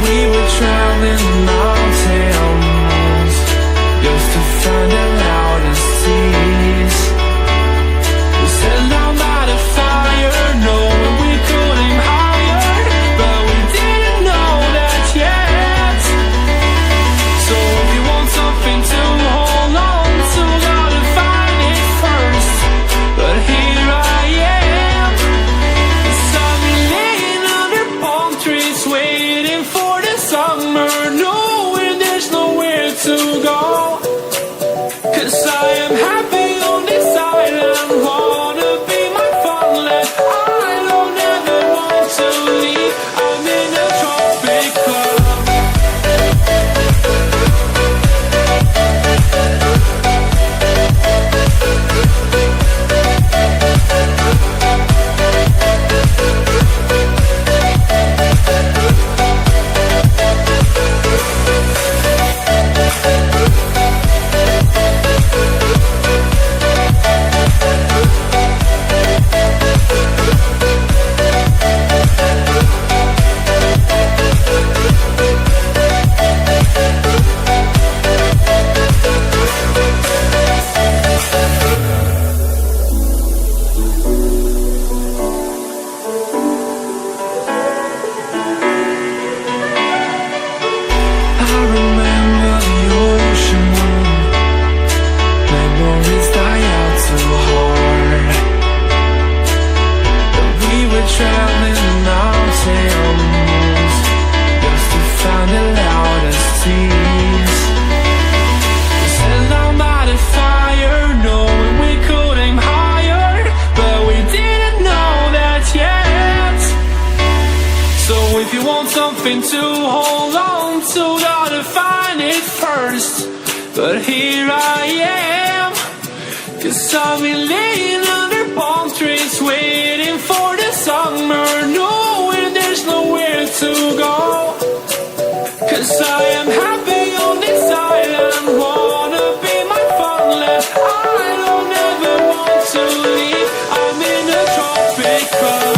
We were traveling mountains just to find the loudest seas. We sat down by the fire, knowing we could aim higher, but we didn't know that yet. So if you want something to hold on to, gotta find it first. But here I am, beside me laying under palm trees, waiting for the summer, knowing there's nowhere to go. 'Cause I am happy on this island, wanna be my fatherland. I don't ever want to leave, I'm in a tropic club. I remember the ocean wind, memories die out too hard. But we were traveling mountains just to find the loudest seas. We sat down by the fire, knowing we could aim higher, but we didn't know that yet. So if you want something to hold on to, gotta find it first. But here I am, 'cause I've been laying under palm trees, waiting for the summer, knowing there's nowhere to go. 'Cause I am happy on this island, wanna be my fatherland. I don't ever want to leave, I'm in a tropic club.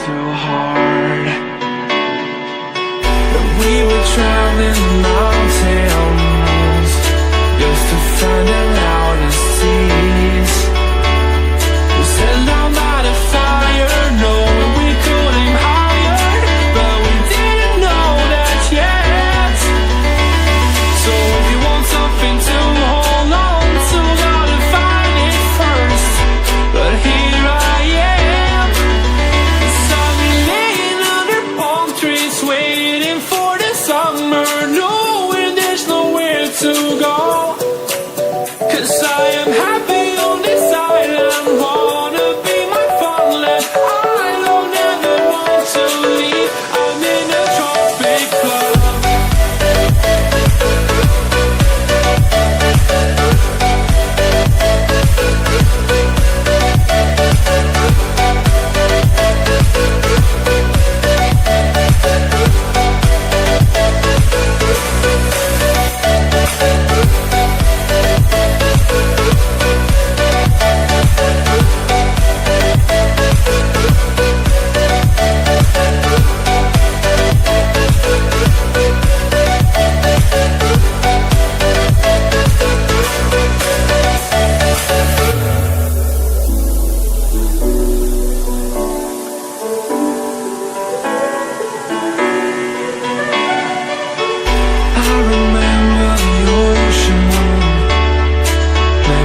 too hard. But we were traveling mountains just to find the loudest seas. We sat down by the fire, knowing we could aim higher, but we didn't know that yet. So if you want something to hold on to, gotta find it first. But here I am, beside me laying under palm trees, waiting for the summer, knowing there's nowhere to go.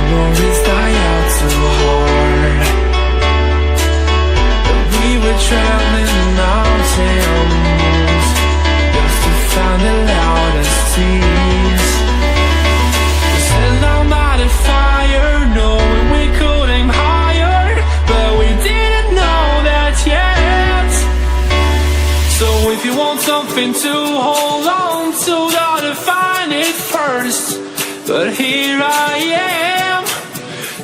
memories die out too hard. But we were traveling mountains just to find the loudest tears. We set down by the fire, knowing we could aim higher, but we didn't know that yet. So if you want something to hold on to, gotta find it first. But here I am,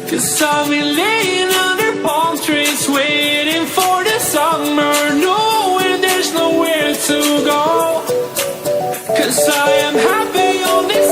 'cause I've been laying under palm trees, waiting for the summer, knowing there's nowhere to go. 'Cause I am happy on this